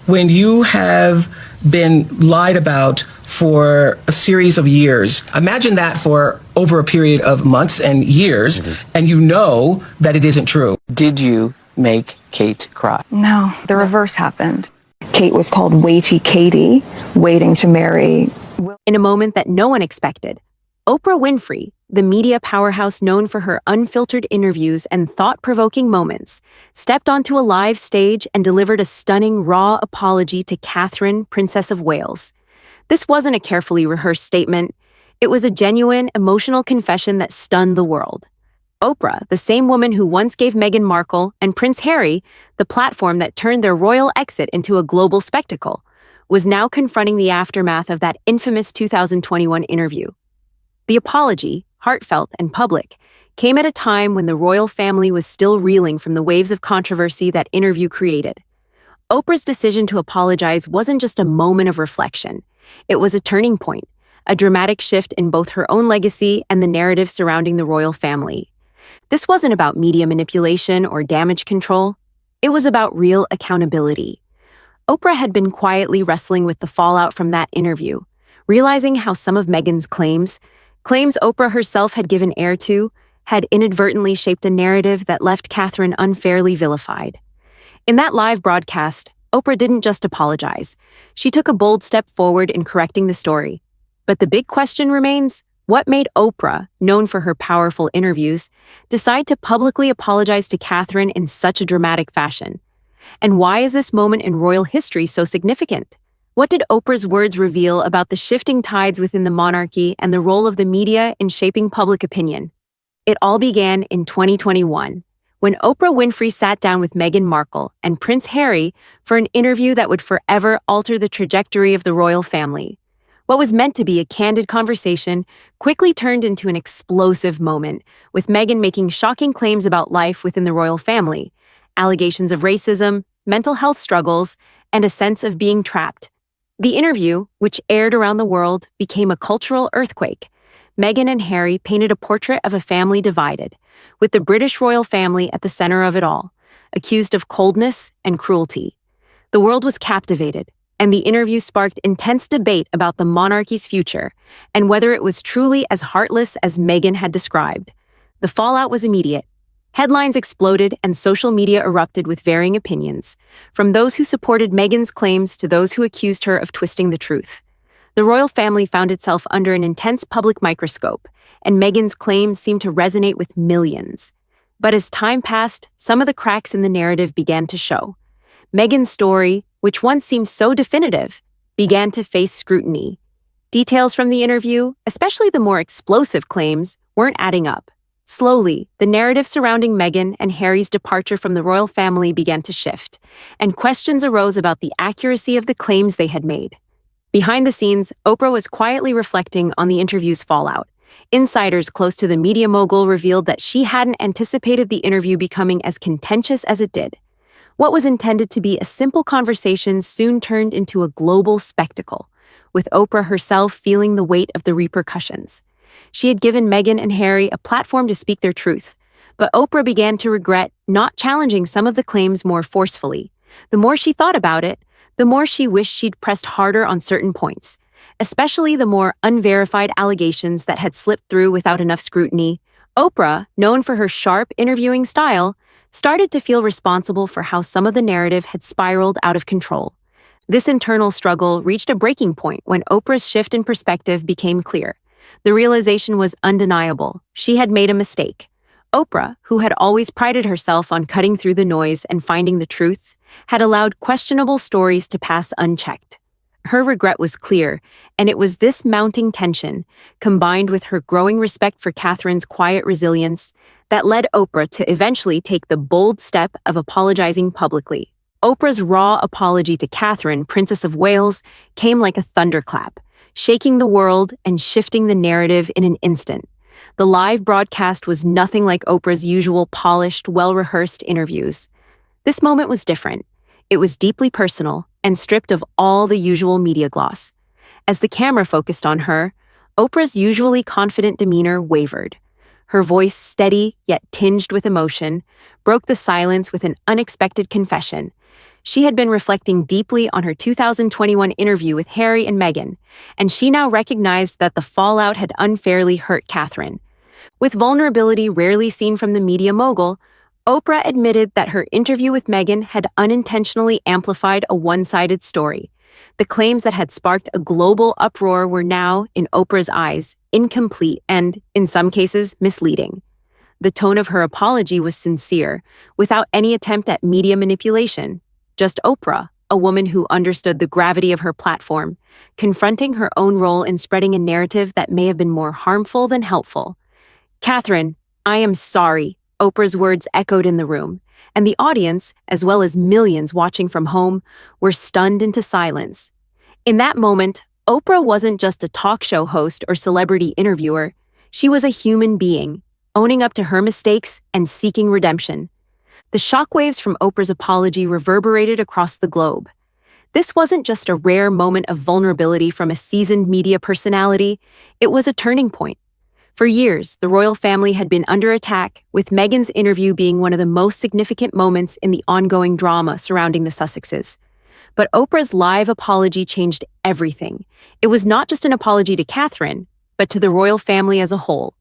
when you have been lied about for a series of years, imagine that for over a period of months and years, and you know that it isn't true. Did you make Kate cry? No, the reverse happened. Kate was called Waity Katie, waiting to marry. In a moment that no one expected, Oprah Winfrey, the media powerhouse known for her unfiltered interviews and thought-provoking moments, stepped onto a live stage and delivered a stunning, raw apology to Catherine, Princess of Wales. This wasn't a carefully rehearsed statement. It was a genuine, emotional confession that stunned the world. Oprah, the same woman who once gave Meghan Markle and Prince Harry the platform that turned their royal exit into a global spectacle, was now confronting the aftermath of that infamous 2021 interview. The apology, heartfelt and public, came at a time when the royal family was still reeling from the waves of controversy that interview created. Oprah's decision to apologize wasn't just a moment of reflection. It was a turning point, a dramatic shift in both her own legacy and the narrative surrounding the royal family. This wasn't about media manipulation or damage control. It was about real accountability. Oprah had been quietly wrestling with the fallout from that interview, realizing how some of Meghan's claims Oprah herself had given air to, had inadvertently shaped a narrative that left Catherine unfairly vilified. In that live broadcast, Oprah didn't just apologize. She took a bold step forward in correcting the story. But the big question remains, what made Oprah, known for her powerful interviews, decide to publicly apologize to Catherine in such a dramatic fashion? And why is this moment in royal history so significant? What did Oprah's words reveal about the shifting tides within the monarchy and the role of the media in shaping public opinion? It all began in 2021, when Oprah Winfrey sat down with Meghan Markle and Prince Harry for an interview that would forever alter the trajectory of the royal family. What was meant to be a candid conversation quickly turned into an explosive moment, with Meghan making shocking claims about life within the royal family, allegations of racism, mental health struggles, and a sense of being trapped. The interview, which aired around the world, became a cultural earthquake. Meghan and Harry painted a portrait of a family divided, with the British royal family at the center of it all, accused of coldness and cruelty. The world was captivated, and the interview sparked intense debate about the monarchy's future and whether it was truly as heartless as Meghan had described. The fallout was immediate. Headlines exploded and social media erupted with varying opinions, from those who supported Meghan's claims to those who accused her of twisting the truth. The royal family found itself under an intense public microscope, and Meghan's claims seemed to resonate with millions. But as time passed, some of the cracks in the narrative began to show. Meghan's story, which once seemed so definitive, began to face scrutiny. Details from the interview, especially the more explosive claims, weren't adding up. Slowly, the narrative surrounding Meghan and Harry's departure from the royal family began to shift, and questions arose about the accuracy of the claims they had made. Behind the scenes, Oprah was quietly reflecting on the interview's fallout. Insiders close to the media mogul revealed that she hadn't anticipated the interview becoming as contentious as it did. What was intended to be a simple conversation soon turned into a global spectacle, with Oprah herself feeling the weight of the repercussions. She had given Meghan and Harry a platform to speak their truth, but Oprah began to regret not challenging some of the claims more forcefully. The more she thought about it, the more she wished she'd pressed harder on certain points, especially the more unverified allegations that had slipped through without enough scrutiny. Oprah, known for her sharp interviewing style, started to feel responsible for how some of the narrative had spiraled out of control. This internal struggle reached a breaking point when Oprah's shift in perspective became clear. The realization was undeniable. She had made a mistake. Oprah, who had always prided herself on cutting through the noise and finding the truth, had allowed questionable stories to pass unchecked. Her regret was clear, and it was this mounting tension, combined with her growing respect for Catherine's quiet resilience, that led Oprah to eventually take the bold step of apologizing publicly. Oprah's raw apology to Catherine, Princess of Wales, came like a thunderclap, shaking the world and shifting the narrative in an instant. The live broadcast was nothing like Oprah's usual polished, well-rehearsed interviews. This moment was different. It was deeply personal and stripped of all the usual media gloss. As the camera focused on her, Oprah's usually confident demeanor wavered. Her voice, steady yet tinged with emotion, broke the silence with an unexpected confession. She had been reflecting deeply on her 2021 interview with Harry and Meghan, and she now recognized that the fallout had unfairly hurt Catherine. With vulnerability rarely seen from the media mogul, Oprah admitted that her interview with Meghan had unintentionally amplified a one-sided story. The claims that had sparked a global uproar were now, in Oprah's eyes, incomplete and, in some cases, misleading. The tone of her apology was sincere, without any attempt at media manipulation. Just Oprah, a woman who understood the gravity of her platform, confronting her own role in spreading a narrative that may have been more harmful than helpful. "Catherine, I am sorry," Oprah's words echoed in the room, and the audience, as well as millions watching from home, were stunned into silence. In that moment, Oprah wasn't just a talk show host or celebrity interviewer. She was a human being, owning up to her mistakes and seeking redemption. The shockwaves from Oprah's apology reverberated across the globe. This wasn't just a rare moment of vulnerability from a seasoned media personality, it was a turning point. For years, the royal family had been under attack, with Meghan's interview being one of the most significant moments in the ongoing drama surrounding the Sussexes. But Oprah's live apology changed everything. It was not just an apology to Catherine, but to the royal family as a whole.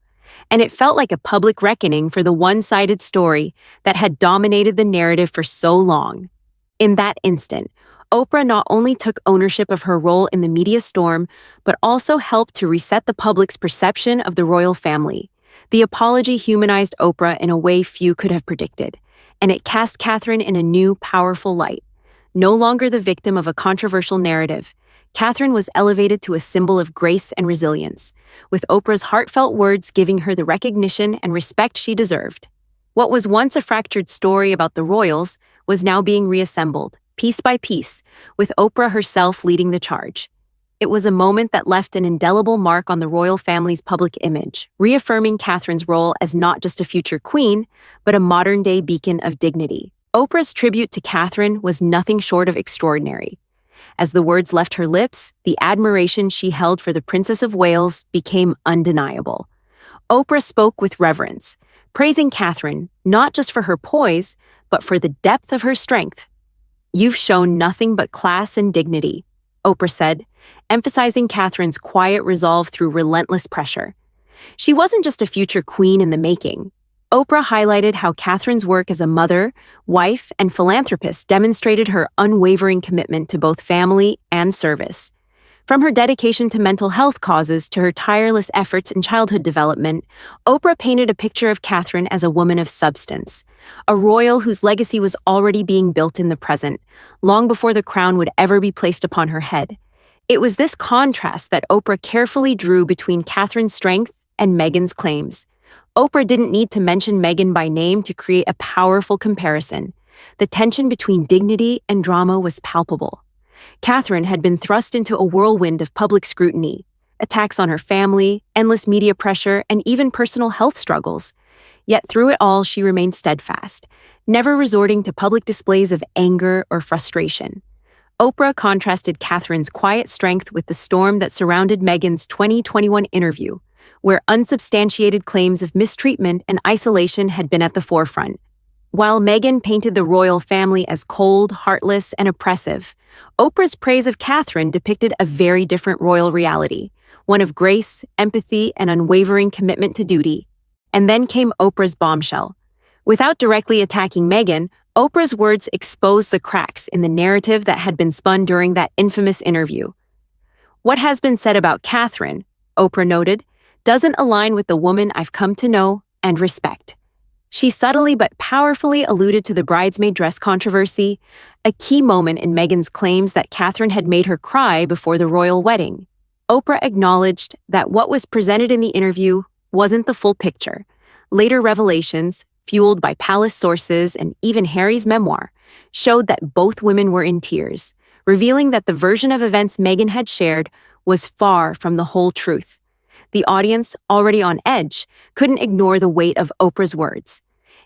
And it felt like a public reckoning for the one-sided story that had dominated the narrative for so long. In that instant, Oprah not only took ownership of her role in the media storm, but also helped to reset the public's perception of the royal family. The apology humanized Oprah in a way few could have predicted, and it cast Catherine in a new, powerful light. No longer the victim of a controversial narrative, Catherine was elevated to a symbol of grace and resilience, with Oprah's heartfelt words giving her the recognition and respect she deserved. What was once a fractured story about the royals was now being reassembled, piece by piece, with Oprah herself leading the charge. It was a moment that left an indelible mark on the royal family's public image, reaffirming Catherine's role as not just a future queen, but a modern-day beacon of dignity. Oprah's tribute to Catherine was nothing short of extraordinary. As the words left her lips, the admiration she held for the Princess of Wales became undeniable. Oprah spoke with reverence, praising Catherine not just for her poise, but for the depth of her strength. "You've shown nothing but class and dignity," Oprah said, emphasizing Catherine's quiet resolve through relentless pressure. She wasn't just a future queen in the making. Oprah highlighted how Catherine's work as a mother, wife, and philanthropist demonstrated her unwavering commitment to both family and service. From her dedication to mental health causes to her tireless efforts in childhood development, Oprah painted a picture of Catherine as a woman of substance, a royal whose legacy was already being built in the present, long before the crown would ever be placed upon her head. It was this contrast that Oprah carefully drew between Catherine's strength and Meghan's claims. Oprah didn't need to mention Meghan by name to create a powerful comparison. The tension between dignity and drama was palpable. Catherine had been thrust into a whirlwind of public scrutiny, attacks on her family, endless media pressure, and even personal health struggles. Yet through it all, she remained steadfast, never resorting to public displays of anger or frustration. Oprah contrasted Catherine's quiet strength with the storm that surrounded Meghan's 2021 interview, where unsubstantiated claims of mistreatment and isolation had been at the forefront. While Meghan painted the royal family as cold, heartless, and oppressive, Oprah's praise of Catherine depicted a very different royal reality, one of grace, empathy, and unwavering commitment to duty. And then came Oprah's bombshell. Without directly attacking Meghan, Oprah's words exposed the cracks in the narrative that had been spun during that infamous interview. "What has been said about Catherine," Oprah noted, "doesn't align with the woman I've come to know and respect." She subtly but powerfully alluded to the bridesmaid dress controversy, a key moment in Meghan's claims that Catherine had made her cry before the royal wedding. Oprah acknowledged that what was presented in the interview wasn't the full picture. Later revelations, fueled by palace sources and even Harry's memoir, showed that both women were in tears, revealing that the version of events Meghan had shared was far from the whole truth. The audience, already on edge, couldn't ignore the weight of Oprah's words.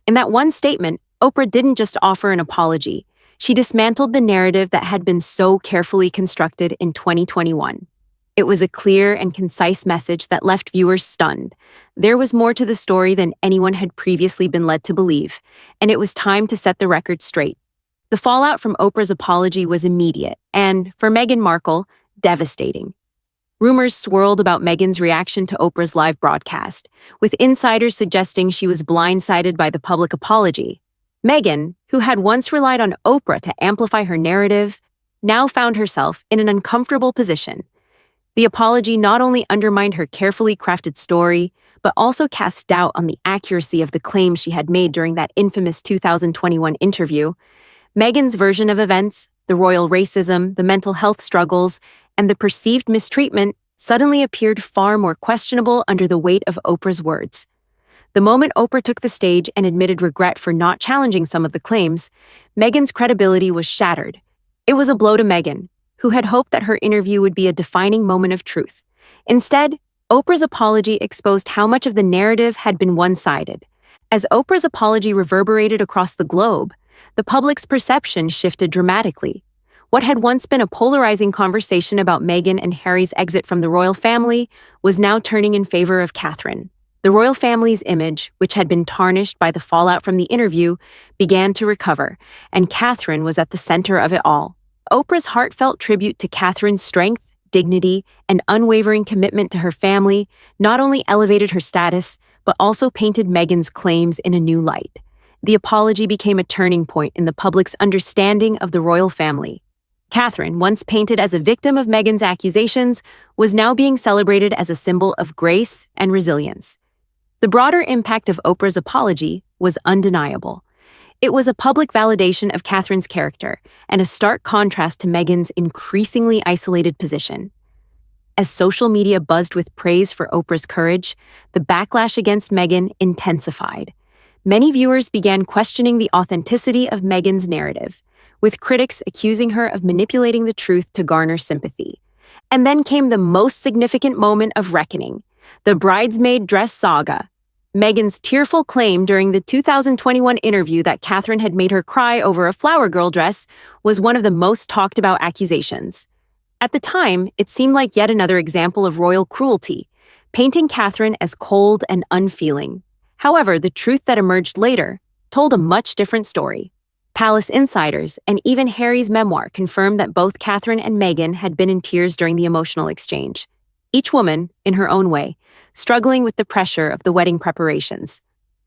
In that one statement, Oprah didn't just offer an apology. She dismantled the narrative that had been so carefully constructed in 2021. It was a clear and concise message that left viewers stunned. There was more to the story than anyone had previously been led to believe, and it was time to set the record straight. The fallout from Oprah's apology was immediate and, for Meghan Markle, devastating. Rumors swirled about Meghan's reaction to Oprah's live broadcast, with insiders suggesting she was blindsided by the public apology. Meghan, who had once relied on Oprah to amplify her narrative, now found herself in an uncomfortable position. The apology not only undermined her carefully crafted story, but also cast doubt on the accuracy of the claims she had made during that infamous 2021 interview. Meghan's version of events, the royal racism, the mental health struggles, and the perceived mistreatment suddenly appeared far more questionable under the weight of Oprah's words. The moment Oprah took the stage and admitted regret for not challenging some of the claims, Meghan's credibility was shattered. It was a blow to Meghan, who had hoped that her interview would be a defining moment of truth. Instead, Oprah's apology exposed how much of the narrative had been one-sided. As Oprah's apology reverberated across the globe, the public's perception shifted dramatically. What had once been a polarizing conversation about Meghan and Harry's exit from the royal family was now turning in favor of Catherine. The royal family's image, which had been tarnished by the fallout from the interview, began to recover, and Catherine was at the center of it all. Oprah's heartfelt tribute to Catherine's strength, dignity, and unwavering commitment to her family not only elevated her status, but also painted Meghan's claims in a new light. The apology became a turning point in the public's understanding of the royal family. Catherine, once painted as a victim of Meghan's accusations, was now being celebrated as a symbol of grace and resilience. The broader impact of Oprah's apology was undeniable. It was a public validation of Catherine's character and a stark contrast to Meghan's increasingly isolated position. As social media buzzed with praise for Oprah's courage, the backlash against Meghan intensified. Many viewers began questioning the authenticity of Meghan's narrative, with critics accusing her of manipulating the truth to garner sympathy. And then came the most significant moment of reckoning, the bridesmaid dress saga. Meghan's tearful claim during the 2021 interview that Catherine had made her cry over a flower girl dress was one of the most talked about accusations. At the time, it seemed like yet another example of royal cruelty, painting Catherine as cold and unfeeling. However, the truth that emerged later told a much different story. Palace insiders and even Harry's memoir confirmed that both Catherine and Meghan had been in tears during the emotional exchange, each woman, in her own way, struggling with the pressure of the wedding preparations.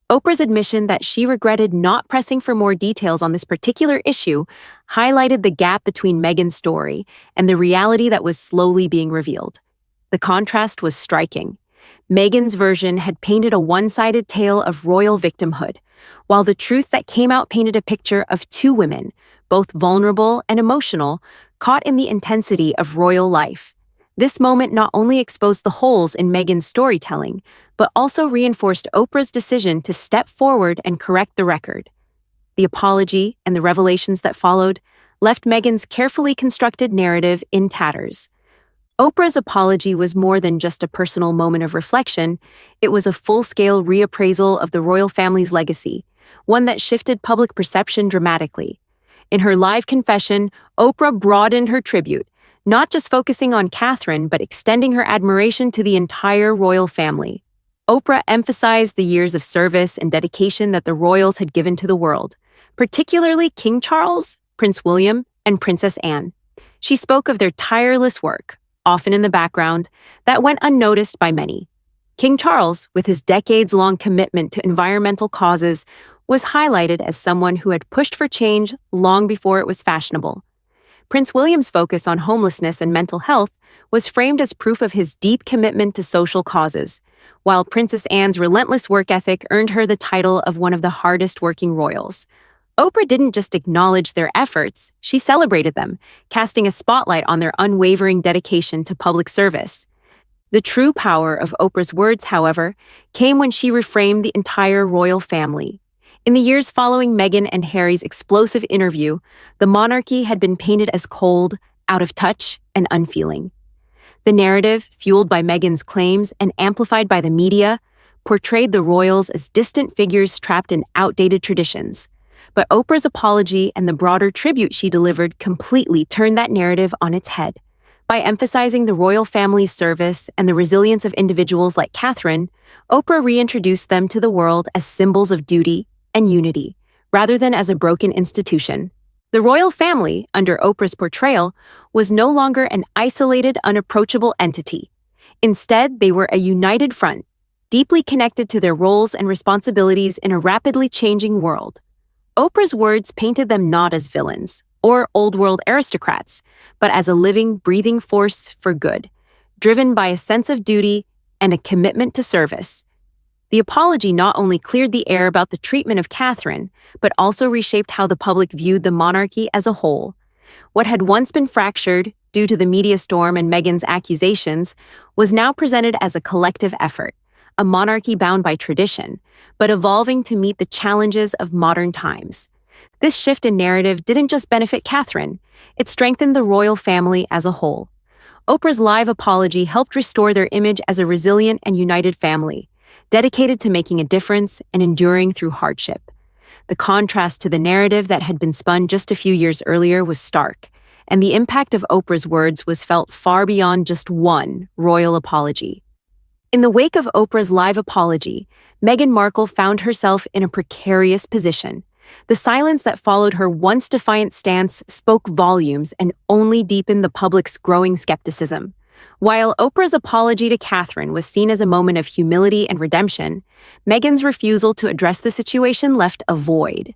Oprah's admission that she regretted not pressing for more details on this particular issue highlighted the gap between Meghan's story and the reality that was slowly being revealed. The contrast was striking. Meghan's version had painted a one-sided tale of royal victimhood, while the truth that came out painted a picture of two women, both vulnerable and emotional, caught in the intensity of royal life. This moment not only exposed the holes in Meghan's storytelling, but also reinforced Oprah's decision to step forward and correct the record. The apology and the revelations that followed left Meghan's carefully constructed narrative in tatters. Oprah's apology was more than just a personal moment of reflection. It was a full-scale reappraisal of the royal family's legacy, one that shifted public perception dramatically. In her live confession, Oprah broadened her tribute, not just focusing on Catherine, but extending her admiration to the entire royal family. Oprah emphasized the years of service and dedication that the royals had given to the world, particularly King Charles, Prince William, and Princess Anne. She spoke of their tireless work, often in the background, that went unnoticed by many. King Charles, with his decades-long commitment to environmental causes, was highlighted as someone who had pushed for change long before it was fashionable. Prince William's focus on homelessness and mental health was framed as proof of his deep commitment to social causes, while Princess Anne's relentless work ethic earned her the title of one of the hardest-working royals. Oprah didn't just acknowledge their efforts, she celebrated them, casting a spotlight on their unwavering dedication to public service. The true power of Oprah's words, however, came when she reframed the entire royal family. In the years following Meghan and Harry's explosive interview, the monarchy had been painted as cold, out of touch, and unfeeling. The narrative, fueled by Meghan's claims and amplified by the media, portrayed the royals as distant figures trapped in outdated traditions. But Oprah's apology and the broader tribute she delivered completely turned that narrative on its head. By emphasizing the royal family's service and the resilience of individuals like Catherine, Oprah reintroduced them to the world as symbols of duty and unity, rather than as a broken institution. The royal family, under Oprah's portrayal, was no longer an isolated, unapproachable entity. Instead, they were a united front, deeply connected to their roles and responsibilities in a rapidly changing world. Oprah's words painted them not as villains or old-world aristocrats, but as a living, breathing force for good, driven by a sense of duty and a commitment to service. The apology not only cleared the air about the treatment of Catherine, but also reshaped how the public viewed the monarchy as a whole. What had once been fractured, due to the media storm and Meghan's accusations, was now presented as a collective effort, a monarchy bound by tradition, but evolving to meet the challenges of modern times. This shift in narrative didn't just benefit Catherine, it strengthened the royal family as a whole. Oprah's live apology helped restore their image as a resilient and united family, dedicated to making a difference and enduring through hardship. The contrast to the narrative that had been spun just a few years earlier was stark, and the impact of Oprah's words was felt far beyond just one royal apology. In the wake of Oprah's live apology, Meghan Markle found herself in a precarious position. The silence that followed her once defiant stance spoke volumes and only deepened the public's growing skepticism. While Oprah's apology to Catherine was seen as a moment of humility and redemption, Meghan's refusal to address the situation left a void.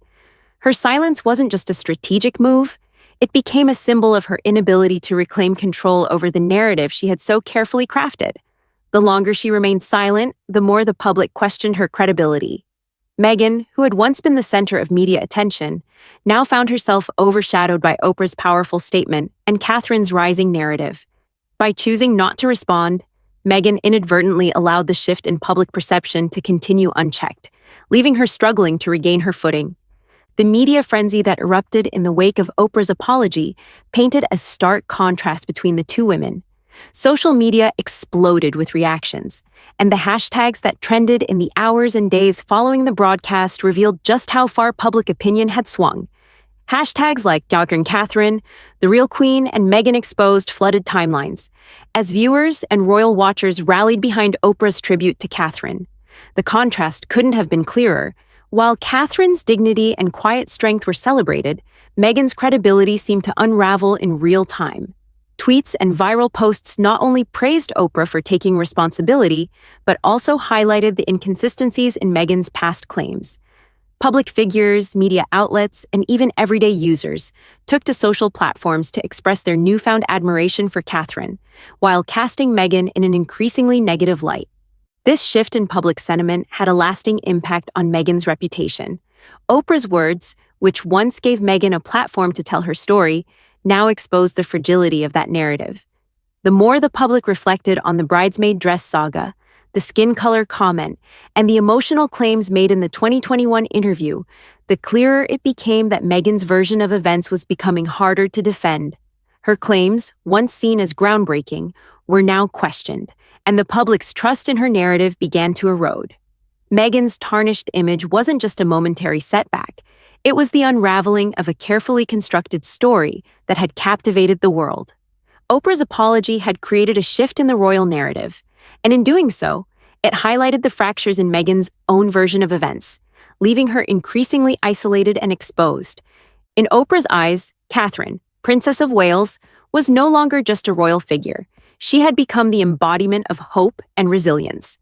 Her silence wasn't just a strategic move, it became a symbol of her inability to reclaim control over the narrative she had so carefully crafted. The longer she remained silent, the more the public questioned her credibility. Meghan, who had once been the center of media attention, now found herself overshadowed by Oprah's powerful statement and Catherine's rising narrative. By choosing not to respond, Meghan inadvertently allowed the shift in public perception to continue unchecked, leaving her struggling to regain her footing. The media frenzy that erupted in the wake of Oprah's apology painted a stark contrast between the two women. Social media exploded with reactions, and the hashtags that trended in the hours and days following the broadcast revealed just how far public opinion had swung. Hashtags like Dr. Catherine, The Real Queen, and Meghan Exposed flooded timelines, as viewers and royal watchers rallied behind Oprah's tribute to Catherine. The contrast couldn't have been clearer. While Catherine's dignity and quiet strength were celebrated, Meghan's credibility seemed to unravel in real time. Tweets and viral posts not only praised Oprah for taking responsibility, but also highlighted the inconsistencies in Meghan's past claims. Public figures, media outlets, and even everyday users took to social platforms to express their newfound admiration for Catherine, while casting Meghan in an increasingly negative light. This shift in public sentiment had a lasting impact on Meghan's reputation. Oprah's words, which once gave Meghan a platform to tell her story, now exposed the fragility of that narrative. The more the public reflected on the bridesmaid dress saga, the skin color comment, and the emotional claims made in the 2021 interview, the clearer it became that Meghan's version of events was becoming harder to defend. Her claims, once seen as groundbreaking, were now questioned, and the public's trust in her narrative began to erode. Meghan's tarnished image wasn't just a momentary setback, it was the unraveling of a carefully constructed story that had captivated the world. Oprah's apology had created a shift in the royal narrative, and in doing so, it highlighted the fractures in Meghan's own version of events, leaving her increasingly isolated and exposed. In Oprah's eyes, Catherine, Princess of Wales, was no longer just a royal figure. She had become the embodiment of hope and resilience.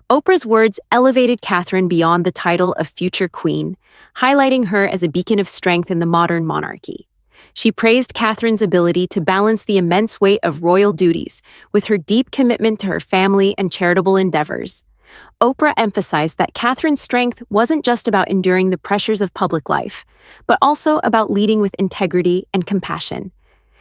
Oprah's words elevated Catherine beyond the title of future queen, highlighting her as a beacon of strength in the modern monarchy. She praised Catherine's ability to balance the immense weight of royal duties with her deep commitment to her family and charitable endeavors. Oprah emphasized that Catherine's strength wasn't just about enduring the pressures of public life, but also about leading with integrity and compassion.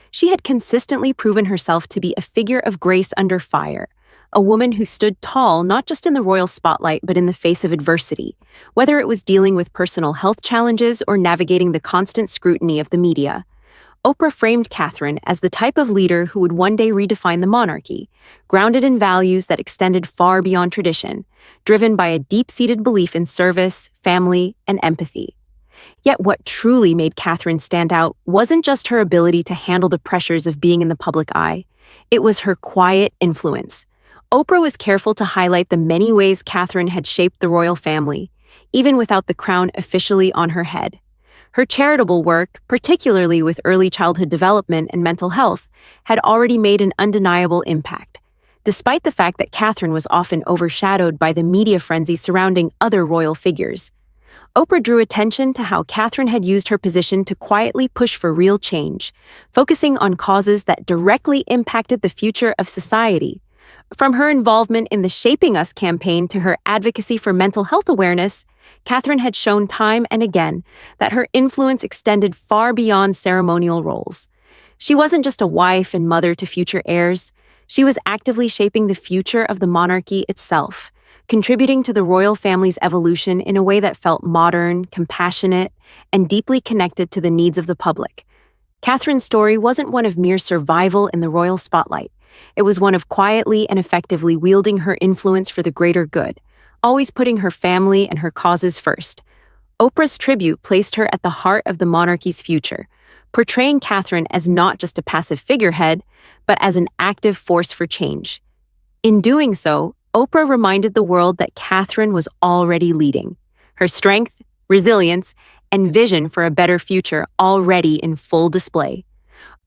She had consistently proven herself to be a figure of grace under fire, a woman who stood tall not just in the royal spotlight but in the face of adversity, whether it was dealing with personal health challenges or navigating the constant scrutiny of the media. Oprah framed Catherine as the type of leader who would one day redefine the monarchy, grounded in values that extended far beyond tradition, driven by a deep-seated belief in service, family, and empathy. Yet what truly made Catherine stand out wasn't just her ability to handle the pressures of being in the public eye. It was her quiet influence. Oprah was careful to highlight the many ways Catherine had shaped the royal family, even without the crown officially on her head. Her charitable work, particularly with early childhood development and mental health, had already made an undeniable impact, despite the fact that Catherine was often overshadowed by the media frenzy surrounding other royal figures. Oprah drew attention to how Catherine had used her position to quietly push for real change, focusing on causes that directly impacted the future of society. From her involvement in the Shaping Us campaign to her advocacy for mental health awareness, Catherine had shown time and again that her influence extended far beyond ceremonial roles. She wasn't just a wife and mother to future heirs. She was actively shaping the future of the monarchy itself, contributing to the royal family's evolution in a way that felt modern, compassionate, and deeply connected to the needs of the public. Catherine's story wasn't one of mere survival in the royal spotlight. It was one of quietly and effectively wielding her influence for the greater good, always putting her family and her causes first. Oprah's tribute placed her at the heart of the monarchy's future, portraying Catherine as not just a passive figurehead, but as an active force for change. In doing so, Oprah reminded the world that Catherine was already leading, her strength, resilience, and vision for a better future already in full display.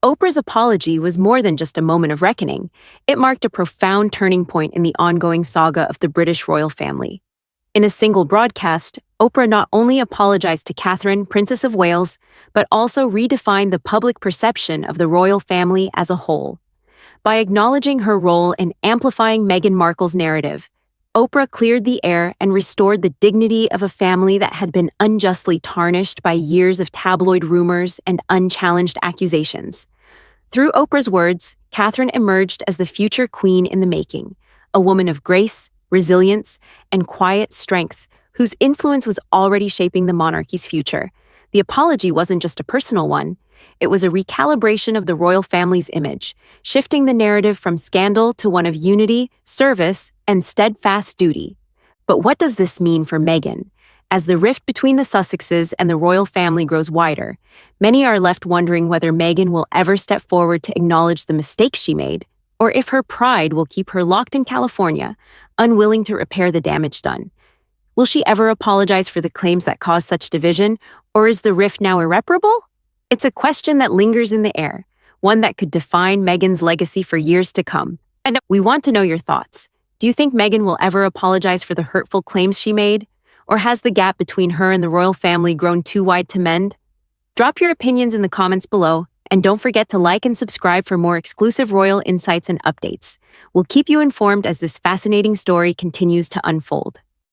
Oprah's apology was more than just a moment of reckoning. It marked a profound turning point in the ongoing saga of the British royal family. In a single broadcast, Oprah not only apologized to Catherine, Princess of Wales, but also redefined the public perception of the royal family as a whole. By acknowledging her role in amplifying Meghan Markle's narrative, Oprah cleared the air and restored the dignity of a family that had been unjustly tarnished by years of tabloid rumors and unchallenged accusations. Through Oprah's words, Catherine emerged as the future queen in the making, a woman of grace, resilience, and quiet strength whose influence was already shaping the monarchy's future. The apology wasn't just a personal one. It was a recalibration of the royal family's image, shifting the narrative from scandal to one of unity, service, and steadfast duty. But what does this mean for Meghan? As the rift between the Sussexes and the royal family grows wider, many are left wondering whether Meghan will ever step forward to acknowledge the mistakes she made, or if her pride will keep her locked in California, unwilling to repair the damage done. Will she ever apologize for the claims that caused such division, or is the rift now irreparable? It's a question that lingers in the air, one that could define Meghan's legacy for years to come. And we want to know your thoughts. Do you think Meghan will ever apologize for the hurtful claims she made? Or has the gap between her and the royal family grown too wide to mend? Drop your opinions in the comments below, and don't forget to like and subscribe for more exclusive royal insights and updates. We'll keep you informed as this fascinating story continues to unfold.